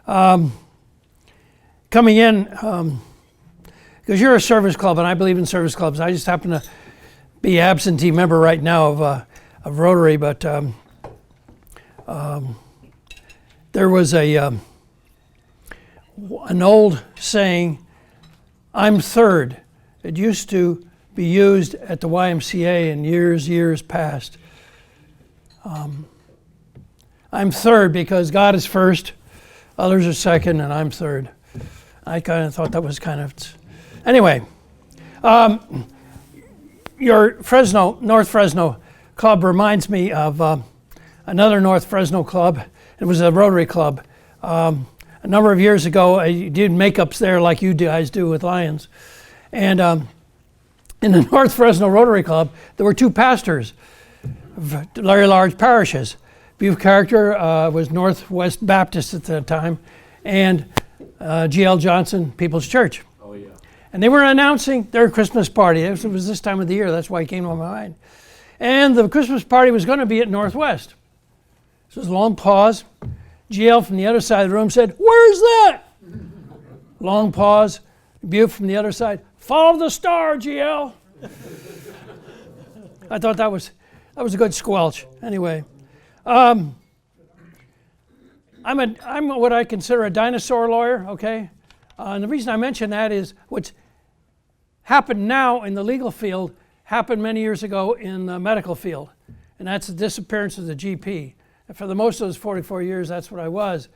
Coming in, because you're a service club, and I believe in service clubs. I just happen to be absentee member right now of Rotary, but there was an old saying, "I'm third." It used to be used at the YMCA in years past. I'm third because God is first, others are second, and I'm third. I kind of thought that was kind of... Anyway, your North Fresno club reminds me of another North Fresno club. It was a Rotary club. A number of years ago, I did makeups there like you guys do with Lions. And in the North Fresno Rotary Club, there were two pastors, very large parishes. View of Character was Northwest Baptist at the time, and G.L. Johnson People's Church. Oh, yeah. And they were announcing their Christmas party. It was this time of the year, that's why it came to my mind. And the Christmas party was going to be at Northwest. So there was a long pause. G.L. from the other side of the room said, "Where's that?" Long pause. View from the other side, "Follow the star, G.L." I thought that was a good squelch. Anyway. I'm what I consider a dinosaur lawyer, okay? And the reason I mention that is what's happened now in the legal field happened many years ago in the medical field, and that's the disappearance of the GP. And for the most of those 44 years, that's what I was.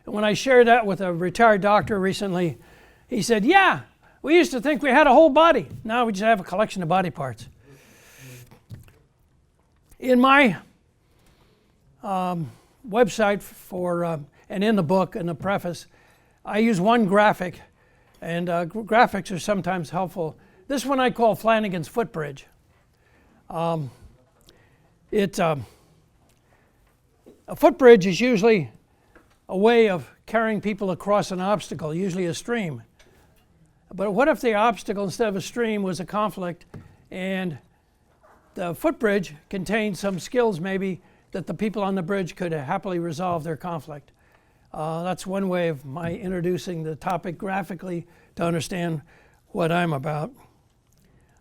And when I shared that with a retired doctor recently, he said, "Yeah, we used to think we had a whole body. Now we just have a collection of body parts." In my website and in the book, in the preface, I use one graphic, and graphics are sometimes helpful. This one I call Flanagan's footbridge. A footbridge is usually a way of carrying people across an obstacle, usually a stream. But what if the obstacle, instead of a stream, was a conflict, and the footbridge contained some skills maybe that the people on the bridge could happily resolve their conflict. That's one way of my introducing the topic graphically to understand what I'm about.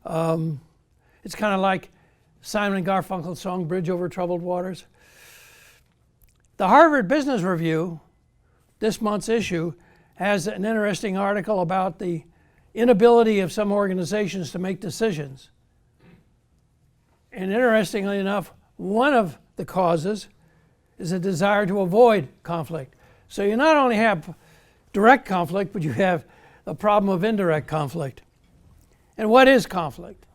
It's kind of like Simon and Garfunkel's song, "Bridge Over Troubled Waters." The Harvard Business Review, this month's issue, has an interesting article about the inability of some organizations to make decisions. And interestingly enough, one of the causes is a desire to avoid conflict. So you not only have direct conflict, but you have a problem of indirect conflict. And what is conflict?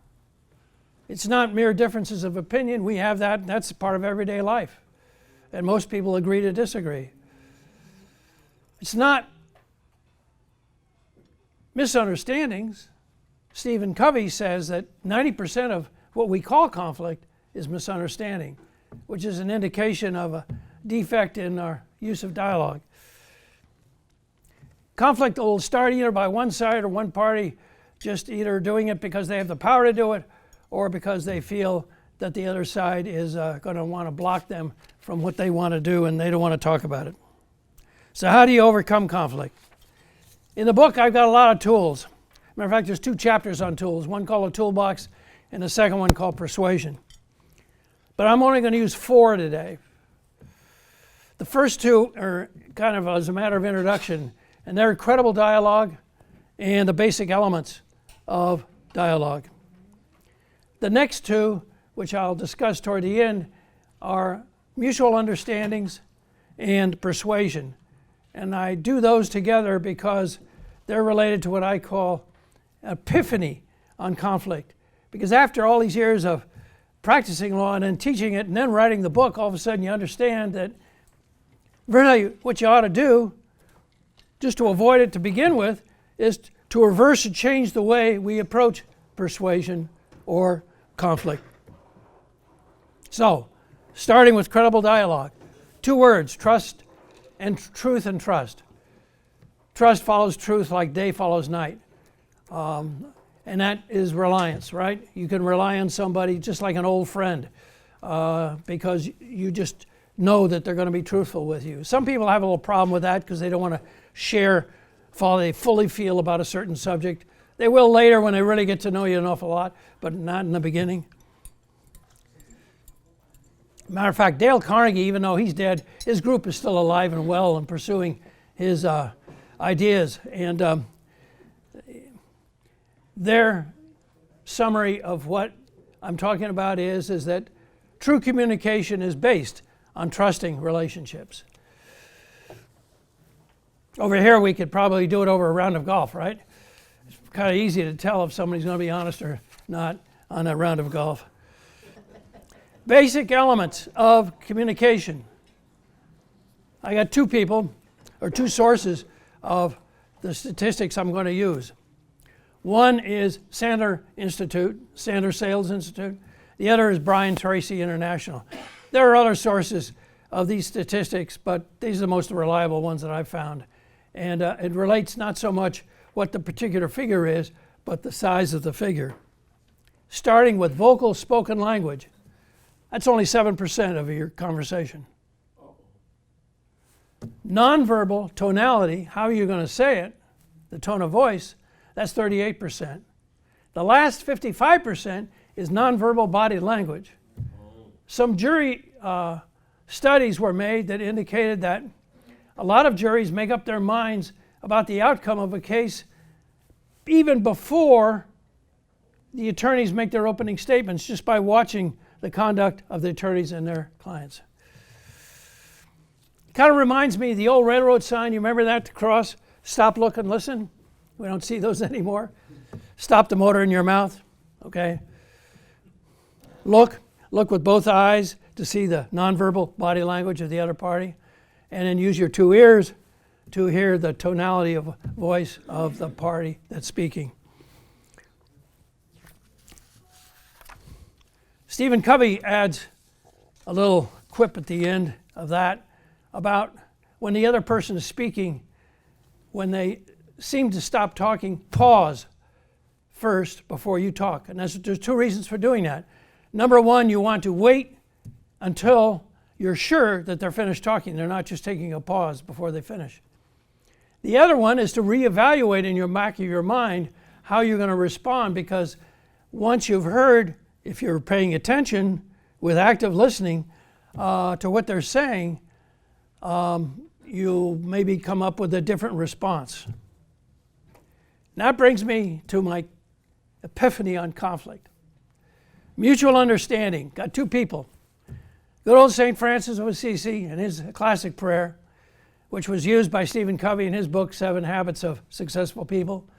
It's not mere differences of opinion. We have that, and that's part of everyday life. And most people agree to disagree. It's not misunderstandings. Stephen Covey says that 90% of what we call conflict is misunderstanding, which is an indication of a defect in our use of dialogue. Conflict will start either by one side or one party just either doing it because they have the power to do it or because they feel that the other side is going to want to block them from what they want to do and they don't want to talk about it. So how do you overcome conflict? In the book, I've got a lot of tools. Matter of fact, there's two chapters on tools, one called a toolbox and the second one called persuasion. But I'm only going to use 4 today. The first 2 are kind of as a matter of introduction, and they're credible dialogue and the basic elements of dialogue. The next 2, which I'll discuss toward the end, are mutual understandings and persuasion. And I do those together because they're related to what I call epiphany on conflict. Because after all these years of practicing law and then teaching it and then writing the book, all of a sudden you understand that really what you ought to do, just to avoid it to begin with, is to reverse and change the way we approach persuasion or conflict. So, starting with credible dialogue. 2 words, trust and truth and trust. Trust follows truth like day follows night. And that is reliance, right? You can rely on somebody just like an old friend because you just know that they're going to be truthful with you. Some people have a little problem with that because they don't want to share how they fully feel about a certain subject. They will later when they really get to know you an awful lot, but not in the beginning. Matter of fact, Dale Carnegie, even though he's dead, his group is still alive and well and pursuing his ideas. And their summary of what I'm talking about is that true communication is based on trusting relationships. Over here, we could probably do it over a round of golf, right? It's kind of easy to tell if somebody's going to be honest or not on a round of golf. Basic elements of communication. I got two people, or two sources of the statistics I'm going to use. One is Sandler Institute, Sandler Sales Institute. The other is Brian Tracy International. There are other sources of these statistics, but these are the most reliable ones that I've found. And it relates not so much what the particular figure is, but the size of the figure. Starting with vocal spoken language. That's only 7% of your conversation. Nonverbal tonality, how you're going to say it, the tone of voice, that's 38%. The last 55% is nonverbal body language. Some jury studies were made that indicated that a lot of juries make up their minds about the outcome of a case even before the attorneys make their opening statements, just by watching the conduct of the attorneys and their clients. Kind of reminds me of the old railroad sign. You remember that to cross? Stop, look, and listen. We don't see those anymore. Stop the motor in your mouth. Okay. Look with both eyes to see the nonverbal body language of the other party, and then use your two ears to hear the tonality of voice of the party that's speaking. Stephen Covey adds a little quip at the end of that about when the other person is speaking, when they seem to stop talking, pause first before you talk. And there's two reasons for doing that. Number one, you want to wait until you're sure that they're finished talking. They're not just taking a pause before they finish. The other one is to reevaluate in your back of your mind how you're going to respond, because once you've heard, if you're paying attention with active listening to what they're saying, you'll maybe come up with a different response. And that brings me to my epiphany on conflict. Mutual understanding. Got two people. Good old St. Francis of Assisi and his classic prayer, which was used by Stephen Covey in his book, 7 Habits of Successful People.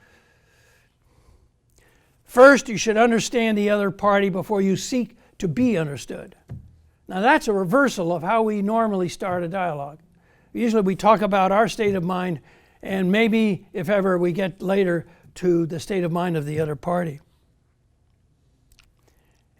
First, you should understand the other party before you seek to be understood. Now that's a reversal of how we normally start a dialogue. Usually we talk about our state of mind, and maybe, if ever, we get later to the state of mind of the other party.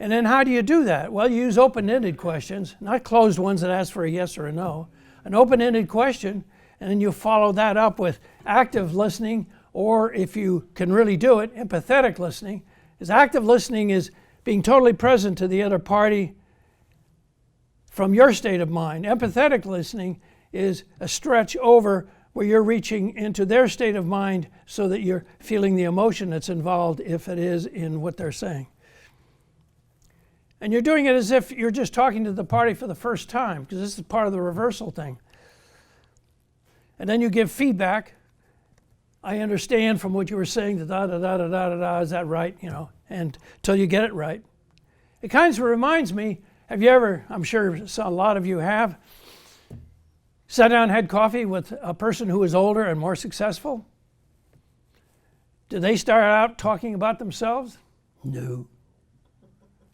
And then how do you do that? Well, you use open-ended questions, not closed ones that ask for a yes or a no. An open-ended question, and then you follow that up with active listening, or if you can really do it, empathetic listening. Because active listening is being totally present to the other party from your state of mind. Empathetic listening is a stretch over where you're reaching into their state of mind so that you're feeling the emotion that's involved, if it is, in what they're saying. And you're doing it as if you're just talking to the party for the first time, because this is part of the reversal thing. And then you give feedback. I understand from what you were saying, da-da-da-da-da-da-da, is that right? You know, and until you get it right. It kind of reminds me, have you ever, I'm sure a lot of you have, sat down and had coffee with a person who is older and more successful? Do they start out talking about themselves? No.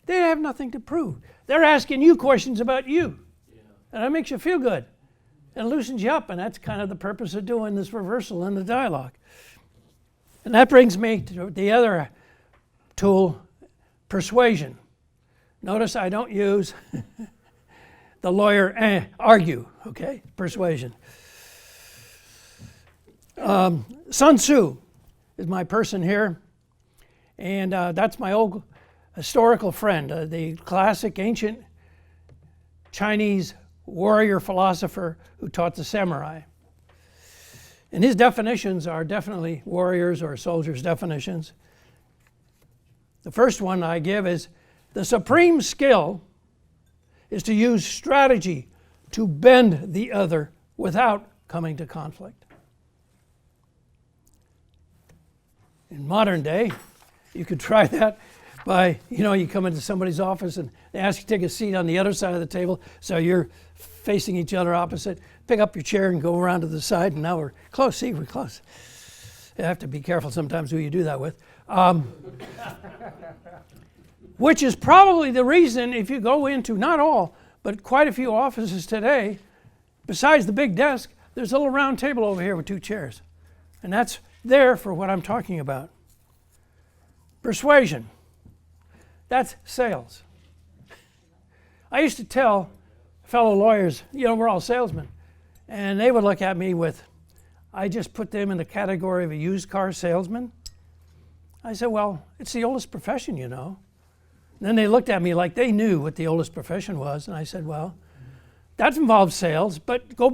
They have nothing to prove. They're asking you questions about you. Yeah. And that makes you feel good. And loosens you up, and that's kind of the purpose of doing this reversal in the dialogue. And that brings me to the other tool, persuasion. Notice I don't use the lawyer argue, okay? Persuasion. Sun Tzu is my person here, and that's my old historical friend, the classic ancient Chinese warrior philosopher who taught the samurai. And his definitions are definitely warriors' or soldiers' definitions. The first one I give is, the supreme skill is to use strategy to bend the other without coming to conflict. In modern day, you could try that by, you come into somebody's office and they ask you to take a seat on the other side of the table, so you're facing each other opposite. Pick up your chair and go around to the side, and now we're close. See, we're close. You have to be careful sometimes who you do that with. Which is probably the reason, if you go into, not all, but quite a few offices today, besides the big desk, there's a little round table over here with 2 chairs. And that's there for what I'm talking about. Persuasion. That's sales. I used to tell fellow lawyers, we're all salesmen. And they would look at me with, I just put them in the category of a used car salesman. I said, well, it's the oldest profession, And then they looked at me like they knew what the oldest profession was. And I said, well, that involves sales, but go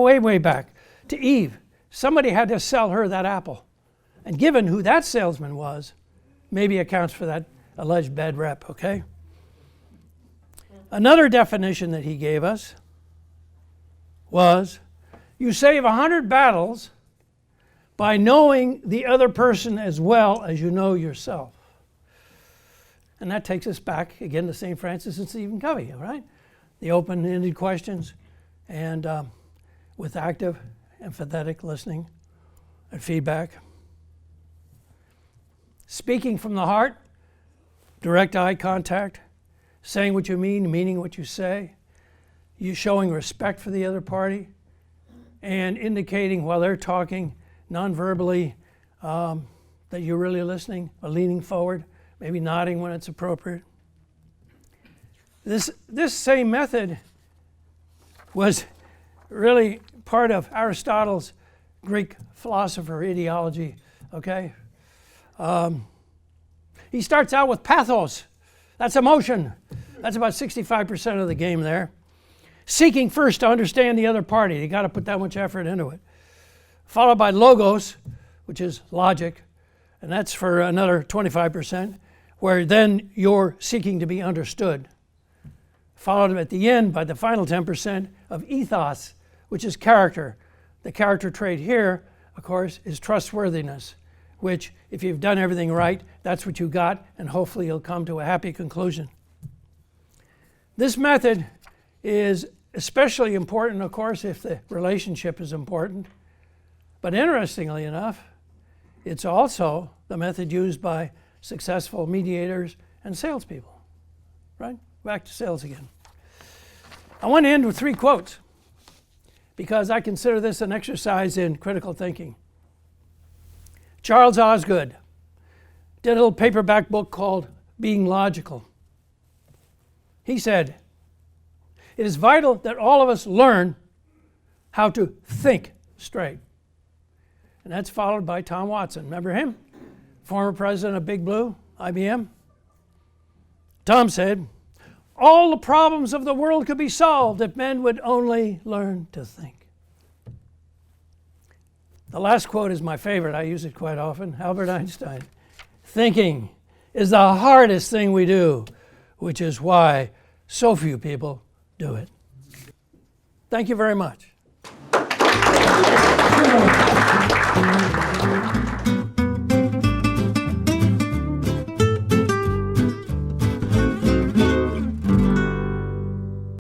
way, way back to Eve. Somebody had to sell her that apple. And given who that salesman was, maybe accounts for that alleged bad rep, okay? Another definition that he gave us was, you save 100 battles by knowing the other person as well as you know yourself. And that takes us back again to St. Francis and Stephen Covey, all right? The open-ended questions and with active, empathetic listening and feedback. Speaking from the heart, direct eye contact, saying what you mean, meaning what you say, you showing respect for the other party, and indicating while they're talking non-verbally that you're really listening, or leaning forward, maybe nodding when it's appropriate. This same method was really part of Aristotle's Greek philosopher ideology, okay? He starts out with pathos. That's emotion. That's about 65% of the game there. Seeking first to understand the other party. You got to put that much effort into it. Followed by logos, which is logic, and that's for another 25%, where then you're seeking to be understood. Followed at the end by the final 10% of ethos, which is character. The character trait here, of course, is trustworthiness, which if you've done everything right, that's what you got, and hopefully you'll come to a happy conclusion. This method is especially important, of course, if the relationship is important. But interestingly enough, it's also the method used by successful mediators and salespeople, right? Back to sales again. I want to end with 3 quotes because I consider this an exercise in critical thinking. Charles Osgood did a little paperback book called Being Logical. He said, it is vital that all of us learn how to think straight. And that's followed by Tom Watson. Remember him? Former president of Big Blue, IBM. Tom said, all the problems of the world could be solved if men would only learn to think. The last quote is my favorite. I use it quite often. Albert Einstein. Thinking is the hardest thing we do, which is why so few people do it. Thank you very much.